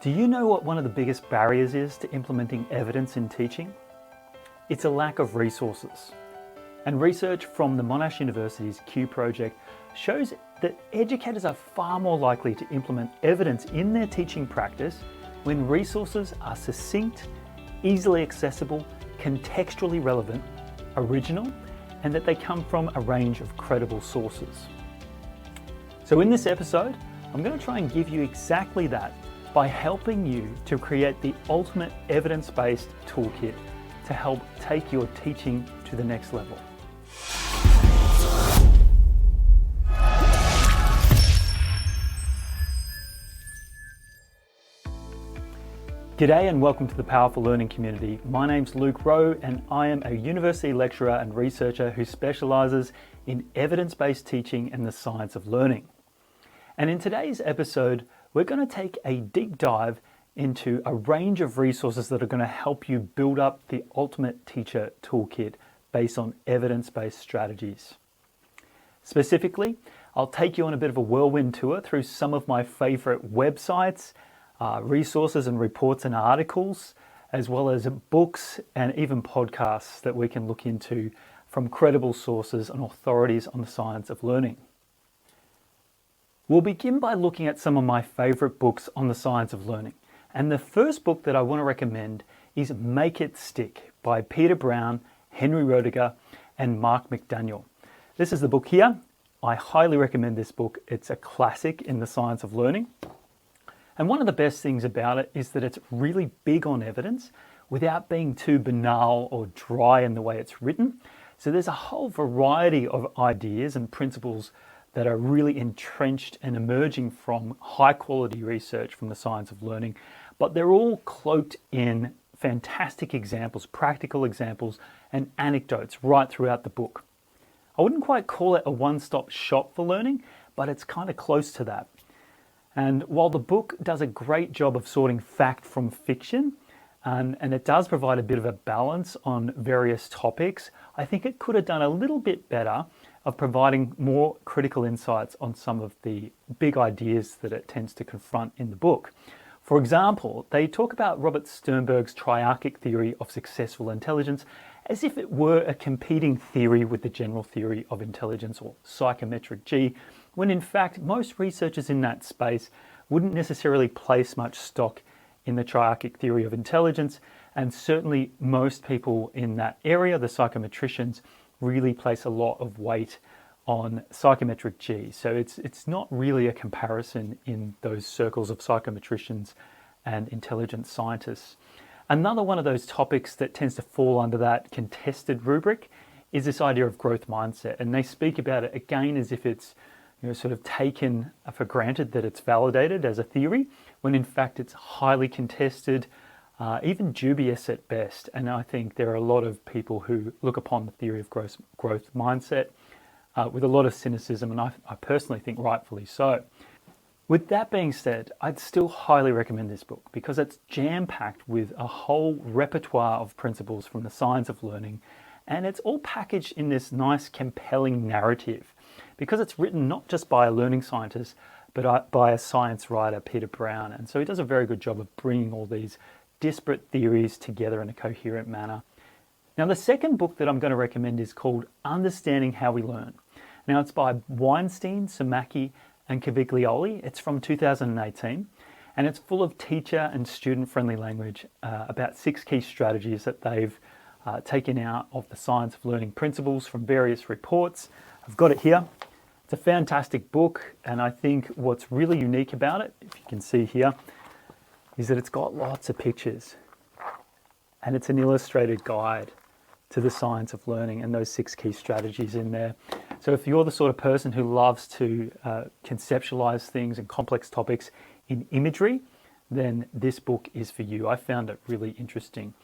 Do you know what one of the biggest barriers is to implementing evidence in teaching? It's a lack of resources. And research from the Monash University's Q project shows that educators are far more likely to implement evidence in their teaching practice when resources are succinct, easily accessible, contextually relevant, original, and that they come from a range of credible sources. So in this episode, I'm going to try and give you exactly that by helping you to create the ultimate evidence-based toolkit to help take your teaching to the next level. G'day and welcome to the Powerful Learning Community. My name's Luke Rowe and I am a university lecturer and researcher who specialises in evidence-based teaching and the science of learning. And in today's episode, we're going to take a deep dive into a range of resources that are going to help you build up the ultimate teacher toolkit based on evidence-based strategies. Specifically, I'll take you on a bit of a whirlwind tour through some of my favourite websites, resources and reports and articles, as well as books and even podcasts that we can look into from credible sources and authorities on the science of learning. We'll begin by looking at some of my favourite books on the science of learning. And the first book that I want to recommend is Make It Stick by Peter Brown, Henry Roediger, and Mark McDaniel. This is the book here. I highly recommend this book. It's a classic in the science of learning. And one of the best things about it is that it's really big on evidence without being too banal or dry in the way it's written. So there's a whole variety of ideas and principles that are really entrenched and emerging from high quality research from the science of learning, but they're all cloaked in fantastic examples, practical examples, and anecdotes right throughout the book. I wouldn't quite call it a one-stop shop for learning, but it's kind of close to that. And while the book does a great job of sorting fact from fiction, and it does provide a bit of a balance on various topics, I think it could have done a little bit better of providing more critical insights on some of the big ideas that it tends to confront in the book. For example, they talk about Robert Sternberg's triarchic theory of successful intelligence as if it were a competing theory with the general theory of intelligence, or psychometric G, when in fact most researchers in that space wouldn't necessarily place much stock in the triarchic theory of intelligence, and certainly most people in that area, the psychometricians, really place a lot of weight on psychometric G. So it's not really a comparison in those circles of psychometricians and intelligent scientists. Another one of those topics that tends to fall under that contested rubric is this idea of growth mindset. And they speak about it again as if it's sort of taken for granted that it's validated as a theory, when in fact it's highly contested, even dubious at best. And I think there are a lot of people who look upon the theory of growth mindset with a lot of cynicism, and I personally think rightfully so. With that being said, I'd still highly recommend this book because it's jam-packed with a whole repertoire of principles from the science of learning, and it's all packaged in this nice, compelling narrative because it's written not just by a learning scientist, but by a science writer, Peter Brown. And so he does a very good job of bringing all these disparate theories together in a coherent manner. Now, the second book that I'm going to recommend is called Understanding How We Learn. Now, it's by Weinstein, Sumeracki, and Caviglioli. It's from 2018, and it's full of teacher and student-friendly language about 6 key strategies that they've taken out of the science of learning principles from various reports. I've got it here. It's a fantastic book, and I think what's really unique about it, if you can see here, is that it's got lots of pictures, and it's an illustrated guide to the science of learning and those 6 key strategies in there. So if you're the sort of person who loves to conceptualize things and complex topics in imagery, then this book is for you. I found it really interesting.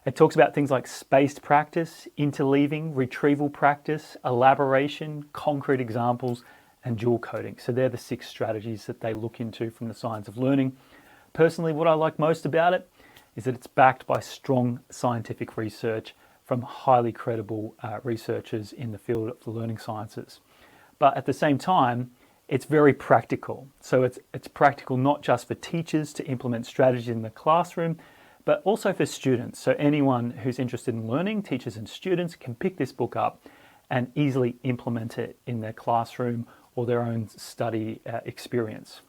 It talks about things like spaced practice, interleaving, retrieval practice, elaboration, concrete examples, and dual coding. So they're the 6 strategies that they look into from the science of learning. Personally, what I like most about it is that it's backed by strong scientific research from highly credible researchers in the field of the learning sciences. But at the same time, it's very practical. So it's practical not just for teachers to implement strategies in the classroom, but also for students. So anyone who's interested in learning, teachers and students, can pick this book up and easily implement it in their classroom or their own study experience.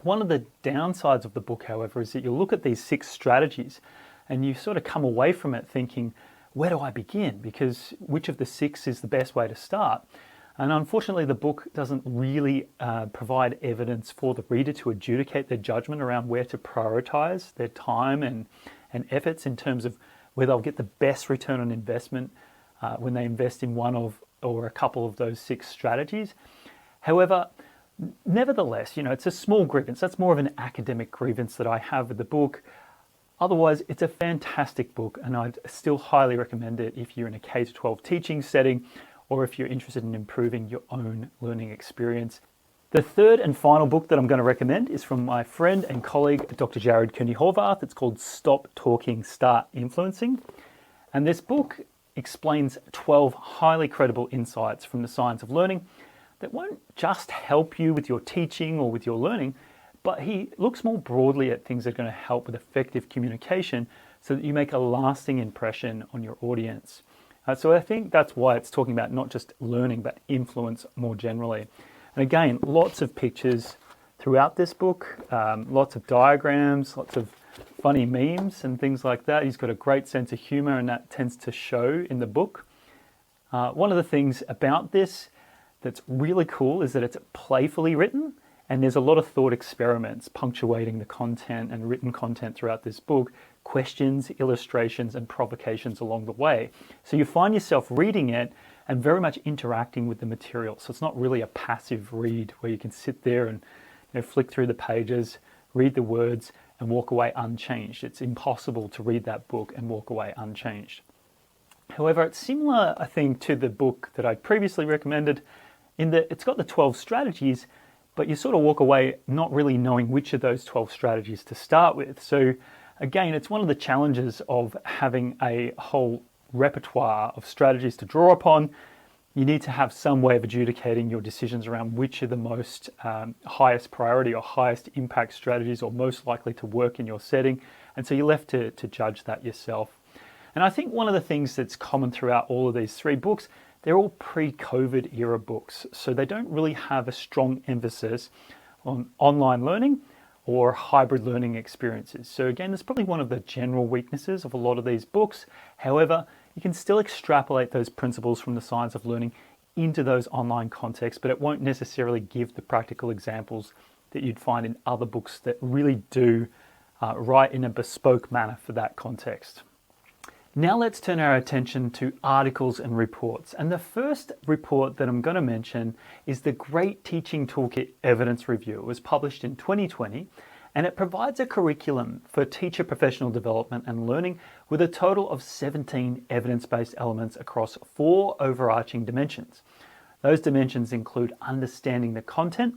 One of the downsides of the book, however, is that you look at these 6 strategies and you sort of come away from it thinking, where do I begin? Because which of the 6 is the best way to start? And unfortunately, the book doesn't really provide evidence for the reader to adjudicate their judgment around where to prioritize their time and efforts in terms of where they'll get the best return on investment when they invest in one of or a couple of those 6 strategies. However, nevertheless, it's a small grievance. That's more of an academic grievance that I have with the book. Otherwise, it's a fantastic book, and I'd still highly recommend it if you're in a K-12 teaching setting or if you're interested in improving your own learning experience. The third and final book that I'm going to recommend is from my friend and colleague, Dr. Jared Cooney-Horvath. It's called Stop Talking, Start Influencing. And this book explains 12 highly credible insights from the science of learning that won't just help you with your teaching or with your learning, but he looks more broadly at things that are going to help with effective communication so that you make a lasting impression on your audience. So I think that's why it's talking about not just learning, but influence more generally. And again, lots of pictures throughout this book, lots of diagrams, lots of funny memes and things like that. He's got a great sense of humor, and that tends to show in the book. One of the things about this that's really cool is that it's playfully written, and there's a lot of thought experiments punctuating the content and written content throughout this book, questions, illustrations, and provocations along the way. So you find yourself reading it and very much interacting with the material. So it's not really a passive read where you can sit there and flick through the pages, read the words, and walk away unchanged. It's impossible to read that book and walk away unchanged. However, it's similar, I think, to the book that I previously recommended in that it's got the 12 strategies, but you sort of walk away not really knowing which of those 12 strategies to start with. So again, it's one of the challenges of having a whole repertoire of strategies to draw upon. You need to have some way of adjudicating your decisions around which are the most highest priority or highest impact strategies or most likely to work in your setting. And so you're left to judge that yourself. And I think one of the things that's common throughout all of these 3 books, they're all pre-COVID era books. So they don't really have a strong emphasis on online learning or hybrid learning experiences. So again, that's probably one of the general weaknesses of a lot of these books. However, you can still extrapolate those principles from the science of learning into those online contexts, but it won't necessarily give the practical examples that you'd find in other books that really do write in a bespoke manner for that context. Now let's turn our attention to articles and reports. And the first report that I'm going to mention is the Great Teaching Toolkit Evidence Review. It was published in 2020, and it provides a curriculum for teacher professional development and learning with a total of 17 evidence-based elements across 4 overarching dimensions. Those dimensions include understanding the content,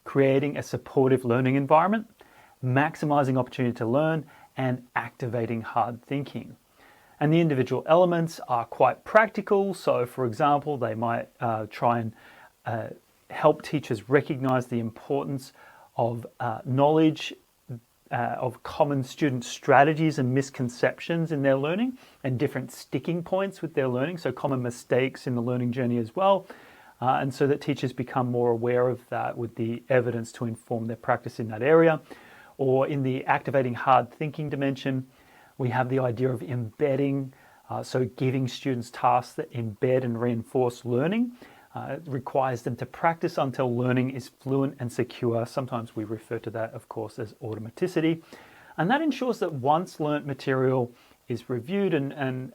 creating a supportive learning environment, maximizing opportunity to learn, and activating hard thinking. And the individual elements are quite practical. So for example, they might try and help teachers recognize the importance of knowledge of common student strategies and misconceptions in their learning and different sticking points with their learning. So common mistakes in the learning journey as well. And so that teachers become more aware of that with the evidence to inform their practice in that area. Or in the activating hard thinking dimension, we have the idea of embedding, so giving students tasks that embed and reinforce learning. It requires them to practice until learning is fluent and secure. Sometimes we refer to that, of course, as automaticity. And that ensures that once learnt material is reviewed and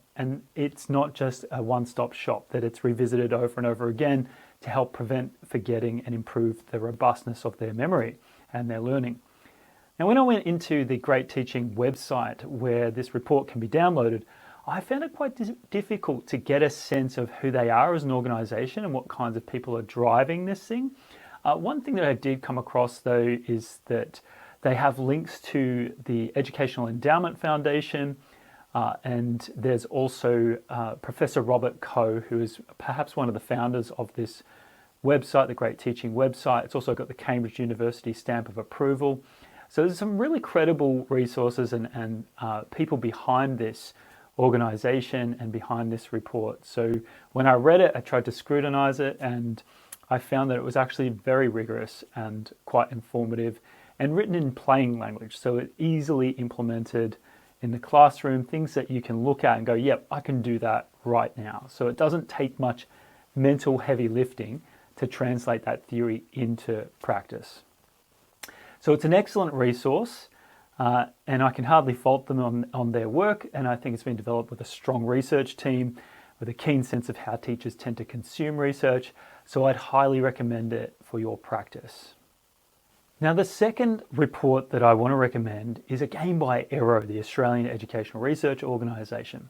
it's not just a one-stop shop, that it's revisited over and over again to help prevent forgetting and improve the robustness of their memory and their learning. Now, when I went into the Great Teaching website where this report can be downloaded, I found it quite difficult to get a sense of who they are as an organization and what kinds of people are driving this thing. One thing that I did come across, though, is that they have links to the Educational Endowment Foundation, and there's also Professor Robert Coe, who is perhaps one of the founders of this website, the Great Teaching website. It's also got the Cambridge University stamp of approval. So there's some really credible resources and people behind this organization and behind this report. So when I read it, I tried to scrutinize it, and I found that it was actually very rigorous and quite informative and written in plain language. So it easily implemented in the classroom, things that you can look at and go, yep, I can do that right now. So it doesn't take much mental heavy lifting to translate that theory into practice. So it's an excellent resource, and I can hardly fault them on their work, and I think it's been developed with a strong research team with a keen sense of how teachers tend to consume research, so I'd highly recommend it for your practice. Now, the second report that I want to recommend is again by AERO, the Australian Educational Research Organisation.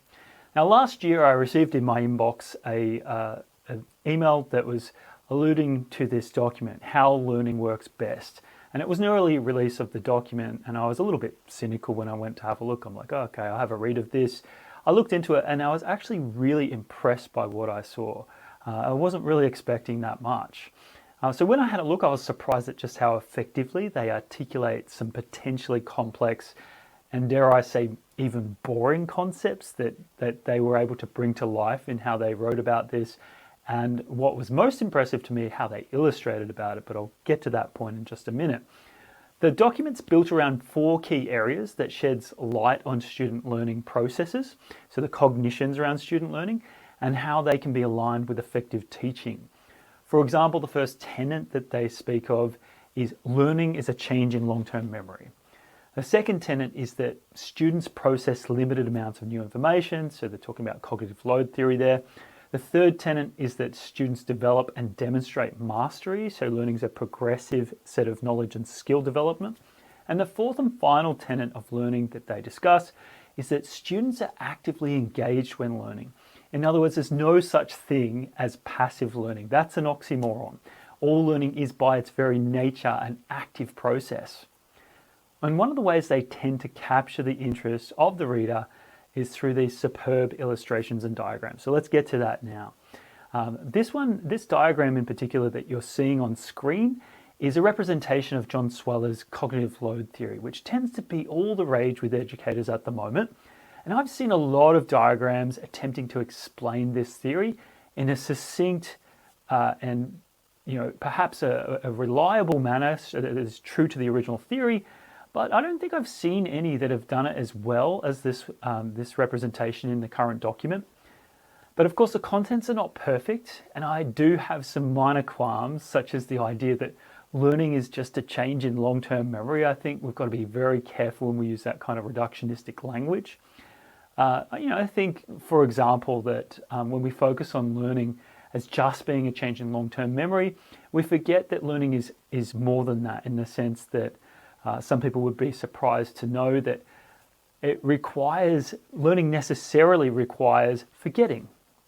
Now, last year I received in my inbox an email that was alluding to this document, How Learning Works Best. And it was an early release of the document, and I was a little bit cynical when I went to have a look. I'm like, oh, okay, I'll have a read of this. I looked into it, and I was actually really impressed by what I saw. I wasn't really expecting that much. So when I had a look, I was surprised at just how effectively they articulate some potentially complex and, dare I say, even boring concepts that they were able to bring to life in how they wrote about this. And what was most impressive to me, how they illustrated about it, but I'll get to that point in just a minute. The document's built around 4 key areas that sheds light on student learning processes, so the cognitions around student learning, and how they can be aligned with effective teaching. For example, the first tenet that they speak of is learning is a change in long-term memory. The second tenet is that students process limited amounts of new information, so they're talking about cognitive load theory there. The third tenet is that students develop and demonstrate mastery, so learning is a progressive set of knowledge and skill development. And the fourth and final tenet of learning that they discuss is that students are actively engaged when learning. In other words, there's no such thing as passive learning. That's an oxymoron. All learning is by its very nature an active process. And one of the ways they tend to capture the interest of the reader is through these superb illustrations and diagrams. So let's get to that now. This diagram in particular that you're seeing on screen is a representation of John Sweller's cognitive load theory, which tends to be all the rage with educators at the moment. And I've seen a lot of diagrams attempting to explain this theory in a succinct and perhaps a reliable manner that is true to the original theory, but I don't think I've seen any that have done it as well as this representation in the current document. But of course, the contents are not perfect, and I do have some minor qualms, such as the idea that learning is just a change in long-term memory. I think we've got to be very careful when we use that kind of reductionistic language. I think, for example, that when we focus on learning as just being a change in long-term memory, we forget that learning is more than that, in the sense that some people would be surprised to know that learning necessarily requires forgetting,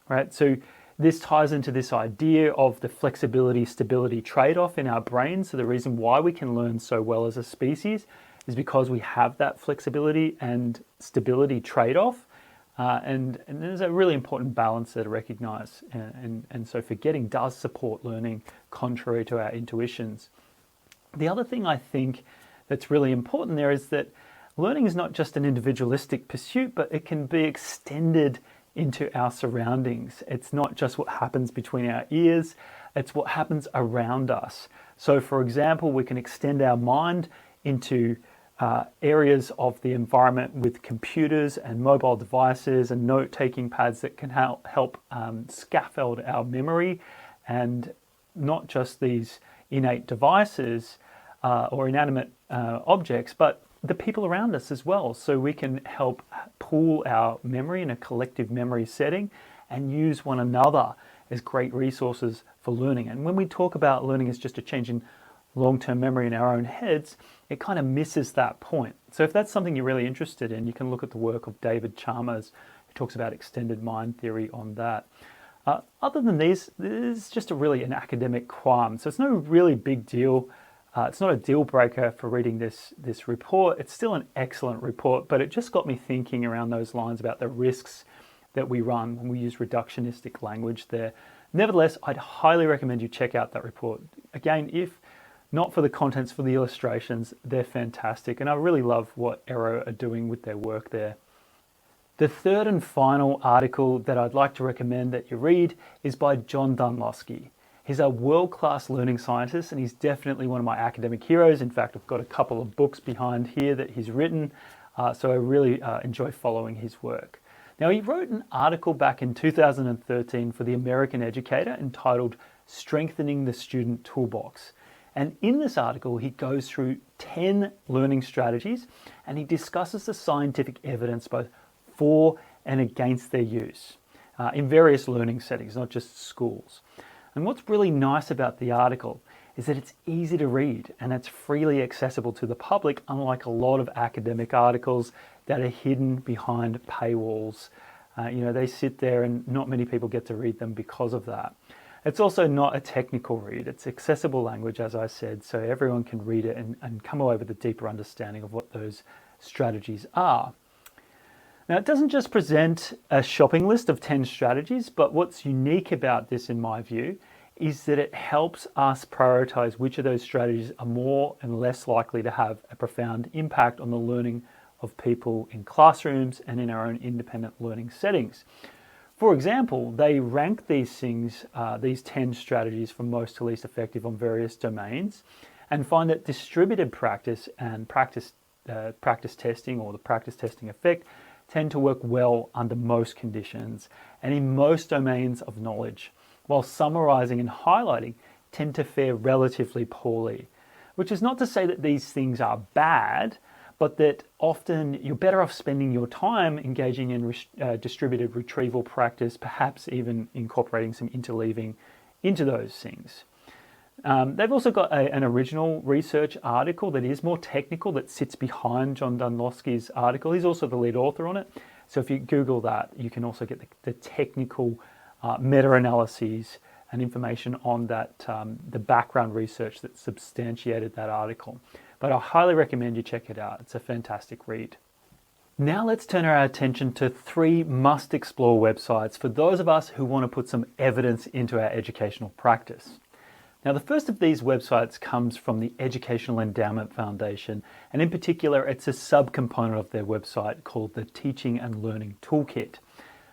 right? So this ties into this idea of the flexibility-stability trade-off in our brains. So the reason why we can learn so well as a species is because we have that flexibility and stability trade-off. And there's a really important balance there to recognize. And so forgetting does support learning contrary to our intuitions. The other thing I think that's really important there is that learning is not just an individualistic pursuit, but it can be extended into our surroundings. It's not just what happens between our ears, it's what happens around us. So for example, we can extend our mind into areas of the environment with computers and mobile devices and note-taking pads that can help scaffold our memory, and not just these innate devices or inanimate objects, but the people around us as well. So we can help pool our memory in a collective memory setting and use one another as great resources for learning. And when we talk about learning as just a change in long-term memory in our own heads, it kind of misses that point. So if that's something you're really interested in, you can look at the work of David Chalmers, who talks about extended mind theory on that. Other than these, this is just an academic qualm. So it's no really big deal. It's not a deal breaker for reading this report. It's still an excellent report, but it just got me thinking around those lines about the risks that we run when we use reductionistic language there. Nevertheless, I'd highly recommend you check out that report. Again, if not for the contents, for the illustrations, they're fantastic. And I really love what AERO are doing with their work there. The third and final article that I'd like to recommend that you read is by John Dunlosky. He's a world-class learning scientist, and he's definitely one of my academic heroes. In fact, I've got a couple of books behind here that he's written, so I really enjoy following his work. Now, he wrote an article back in 2013 for the American Educator entitled Strengthening the Student Toolbox. And in this article, he goes through 10 learning strategies, and he discusses the scientific evidence both for and against their use in various learning settings, not just schools. And what's really nice about the article is that it's easy to read and it's freely accessible to the public, unlike a lot of academic articles that are hidden behind paywalls. They sit there and not many people get to read them because of that. It's also not a technical read. It's accessible language, as I said, so everyone can read it and come away with a deeper understanding of what those strategies are. Now, it doesn't just present a shopping list of 10 strategies, but what's unique about this, in my view, is that it helps us prioritize which of those strategies are more and less likely to have a profound impact on the learning of people in classrooms and in our own independent learning settings. For example, they rank these things, these 10 strategies from most to least effective on various domains, and find that distributed practice and practice testing, or the practice testing effect, tend to work well under most conditions and in most domains of knowledge, while summarizing and highlighting tend to fare relatively poorly. Which is not to say that these things are bad, but that often you're better off spending your time engaging in distributed retrieval practice, perhaps even incorporating some interleaving into those things. They've also got an original research article that is more technical that sits behind John Dunlosky's article. He's also the lead author on it. So if you Google that, you can also get the technical meta-analyses and information on that, the background research that substantiated that article. But I highly recommend you check it out. It's a fantastic read. Now let's turn our attention to 3 must-explore websites for those of us who want to put some evidence into our educational practice. Now, the first of these websites comes from the Educational Endowment Foundation, and in particular, it's a subcomponent of their website called the Teaching and Learning Toolkit.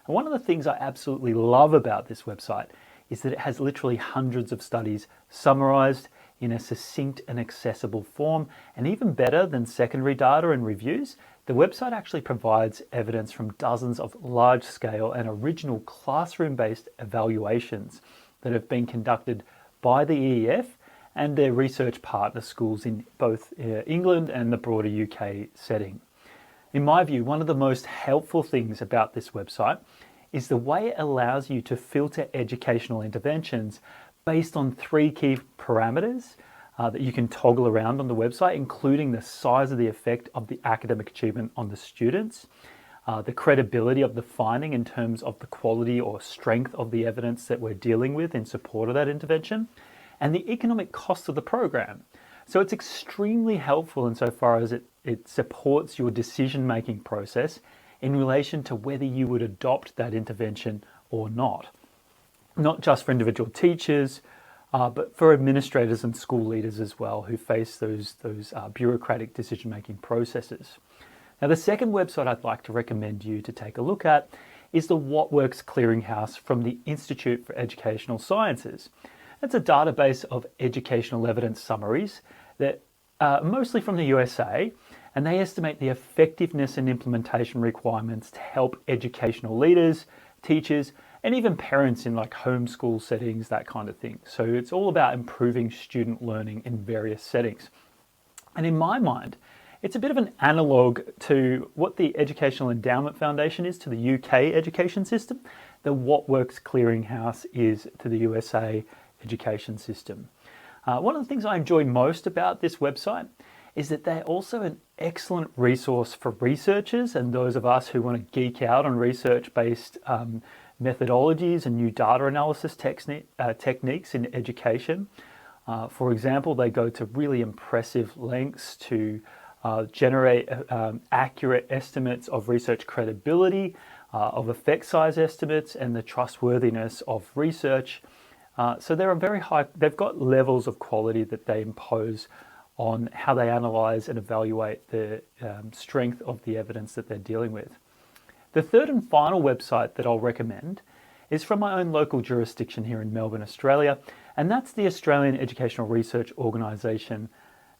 And one of the things I absolutely love about this website is that it has literally hundreds of studies summarized in a succinct and accessible form, and even better than secondary data and reviews, the website actually provides evidence from dozens of large-scale and original classroom-based evaluations that have been conducted by the EEF and their research partner schools in both England and the broader UK setting. In my view, one of the most helpful things about this website is the way it allows you to filter educational interventions based on 3 key parameters that you can toggle around on the website, including the size of the effect of the academic achievement on the students, the credibility of the finding in terms of the quality or strength of the evidence that we're dealing with in support of that intervention, and the economic cost of the program. So it's extremely helpful insofar as it supports your decision-making process in relation to whether you would adopt that intervention or not. Not just for individual teachers, but for administrators and school leaders as well, who face those bureaucratic decision-making processes. Now, the second website I'd like to recommend you to take a look at is the Works Clearinghouse from the Institute for Educational Sciences. It's a database of educational evidence summaries that are mostly from the USA, and they estimate the effectiveness and implementation requirements to help educational leaders, teachers, and even parents in like homeschool settings, that kind of thing. So it's all about improving student learning in various settings. And in my mind, it's a bit of an analogue to what the Educational Endowment Foundation is to the UK education system, the Works Clearinghouse is to the USA education system. One of the things I enjoy most about this website is that they're also an excellent resource for researchers and those of us who want to geek out on research-based methodologies and new data analysis techniques in education. For example, they go to really impressive lengths to generate accurate estimates of research credibility of effect size estimates and the trustworthiness of research. So they're they've got levels of quality that they impose on how they analyse and evaluate the strength of the evidence that they're dealing with. The third and final website that I'll recommend is from my own local jurisdiction here in Melbourne, Australia, and that's the Australian Educational Research Organisation.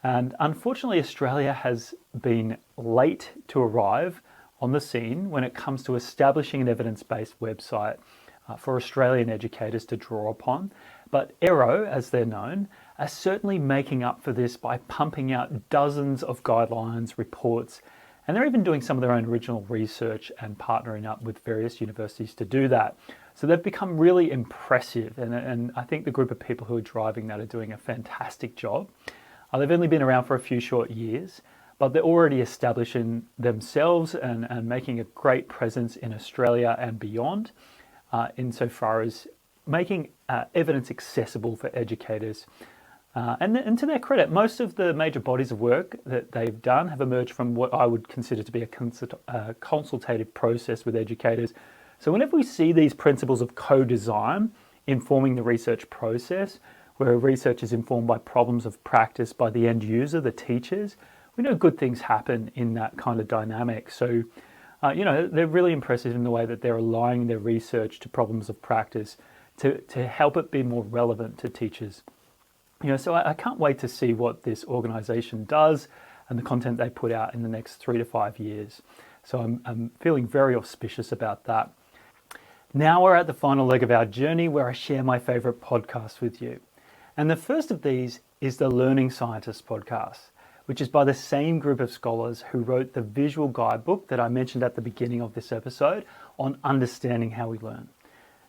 And unfortunately, Australia has been late to arrive on the scene when it comes to establishing an evidence-based website for Australian educators to draw upon. But AERO, as they're known, are certainly making up for this by pumping out dozens of guidelines, reports, and they're even doing some of their own original research and partnering up with various universities to do that. So they've become really impressive, and I think the group of people who are driving that are doing a fantastic job. They've only been around for a few short years, but they're already establishing themselves and making a great presence in Australia and beyond, insofar as making evidence accessible for educators. And to their credit, most of the major bodies of work that they've done have emerged from what I would consider to be a consultative process with educators. So whenever we see these principles of co-design informing the research process, where research is informed by problems of practice by the end user, the teachers, we know good things happen in that kind of dynamic. So, they're really impressive in the way that they're aligning their research to problems of practice to help it be more relevant to teachers. So I can't wait to see what this organisation does and the content they put out in the next 3 to 5 years. So I'm feeling very auspicious about that. Now we're at the final leg of our journey where I share my favourite podcasts with you. And the first of these is the Learning Scientists podcast, which is by the same group of scholars who wrote the visual guidebook that I mentioned at the beginning of this episode on understanding how we learn.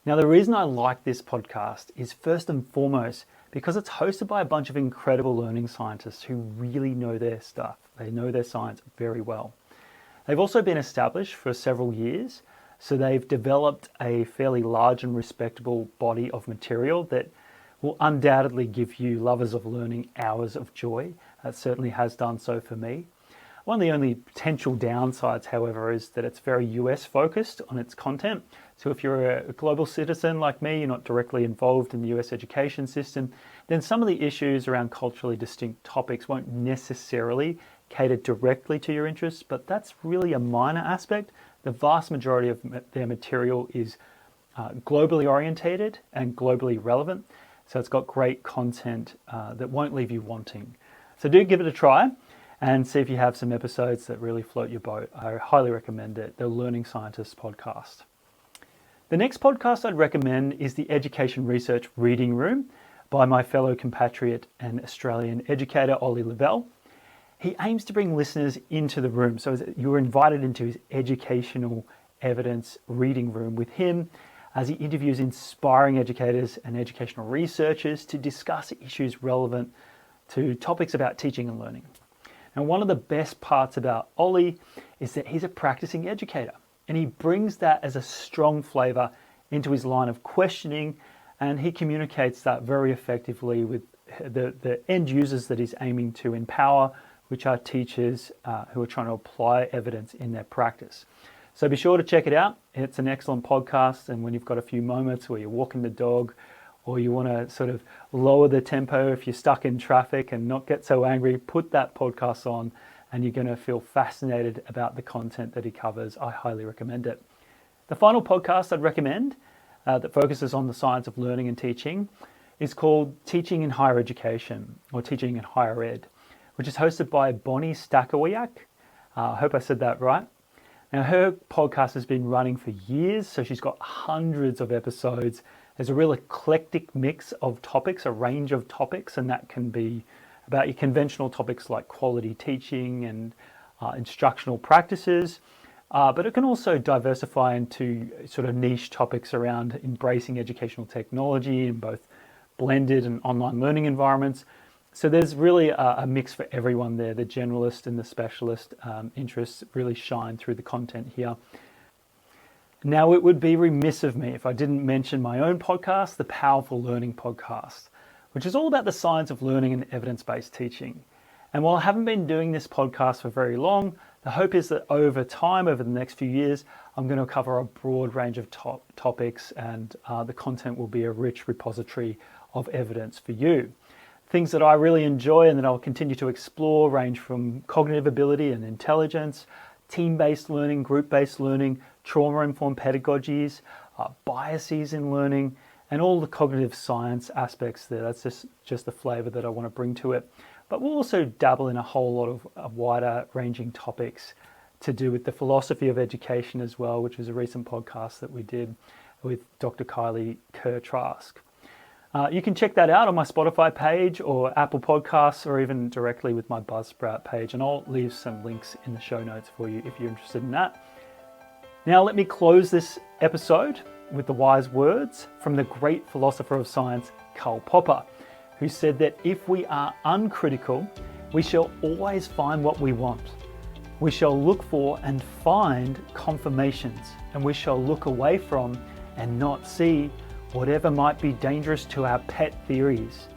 Now, the reason I like this podcast is first and foremost because it's hosted by a bunch of incredible learning scientists who really know their stuff. They know their science very well. They've also been established for several years, so they've developed a fairly large and respectable body of material that will undoubtedly give you lovers of learning hours of joy. That certainly has done so for me. One of the only potential downsides, however, is that it's very US focused on its content. So if you're a global citizen like me, you're not directly involved in the US education system, then some of the issues around culturally distinct topics won't necessarily cater directly to your interests, but that's really a minor aspect. The vast majority of their material is globally orientated and globally relevant. So it's got great content that won't leave you wanting. So do give it a try and see if you have some episodes that really float your boat. I highly recommend it, the Learning Scientists podcast. The next podcast I'd recommend is the Education Research Reading Room by my fellow compatriot and Australian educator, Ollie Lavelle. He aims to bring listeners into the room. So you're invited into his educational evidence reading room with him as he interviews inspiring educators and educational researchers to discuss issues relevant to topics about teaching and learning. And one of the best parts about Ollie is that he's a practicing educator, and he brings that as a strong flavour into his line of questioning, and he communicates that very effectively with the end users that he's aiming to empower, which are teachers who are trying to apply evidence in their practice. So be sure to check it out. It's an excellent podcast, and when you've got a few moments where you're walking the dog or you want to sort of lower the tempo if you're stuck in traffic and not get so angry, put that podcast on and you're going to feel fascinated about the content that he covers. I highly recommend it. The final podcast I'd recommend that focuses on the science of learning and teaching is called Teaching in Higher Education, or Teaching in Higher Ed, which is hosted by Bonnie Stackowiak. I hope I said that right. Now, her podcast has been running for years, so she's got hundreds of episodes. There's a real eclectic mix of topics, a range of topics, and that can be about your conventional topics like quality teaching and instructional practices, but it can also diversify into sort of niche topics around embracing educational technology in both blended and online learning environments. So there's really a mix for everyone there. The generalist and the specialist interests really shine through the content here. Now, it would be remiss of me if I didn't mention my own podcast, the Powerful Learning Podcast, which is all about the science of learning and evidence-based teaching. And while I haven't been doing this podcast for very long, The hope is that over time, over the next few years, I'm going to cover a broad range of topics, and the content will be a rich repository of evidence for you. Things that I really enjoy and that I'll continue to explore range from cognitive ability and intelligence, team-based learning, group-based learning, trauma-informed pedagogies, biases in learning, and all the cognitive science aspects there. That's just the flavor that I want to bring to it. But we'll also dabble in a whole lot of wider ranging topics to do with the philosophy of education as well, which was a recent podcast that we did with Dr. Kylie Kerr-Trask. You can check that out on my Spotify page or Apple Podcasts, or even directly with my Buzzsprout page. And I'll leave some links in the show notes for you if you're interested in that. Now let me close this episode with the wise words from the great philosopher of science, Karl Popper, who said that if we are uncritical, we shall always find what we want. We shall look for and find confirmations, and we shall look away from and not see whatever might be dangerous to our pet theories.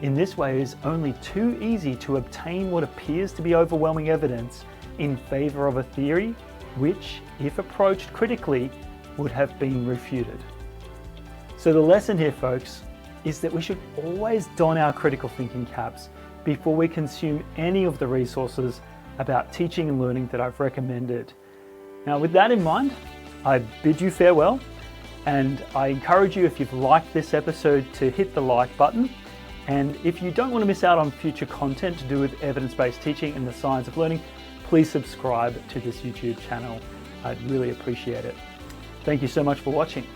In this way, it is only too easy to obtain what appears to be overwhelming evidence in favor of a theory which, if approached critically, would have been refuted. So the lesson here, folks, is that we should always don our critical thinking caps before we consume any of the resources about teaching and learning that I've recommended. Now, with that in mind, I bid you farewell, and I encourage you, if you've liked this episode, to hit the like button. And if you don't want to miss out on future content to do with evidence-based teaching and the science of learning, please subscribe to this YouTube channel. I'd really appreciate it. Thank you so much for watching.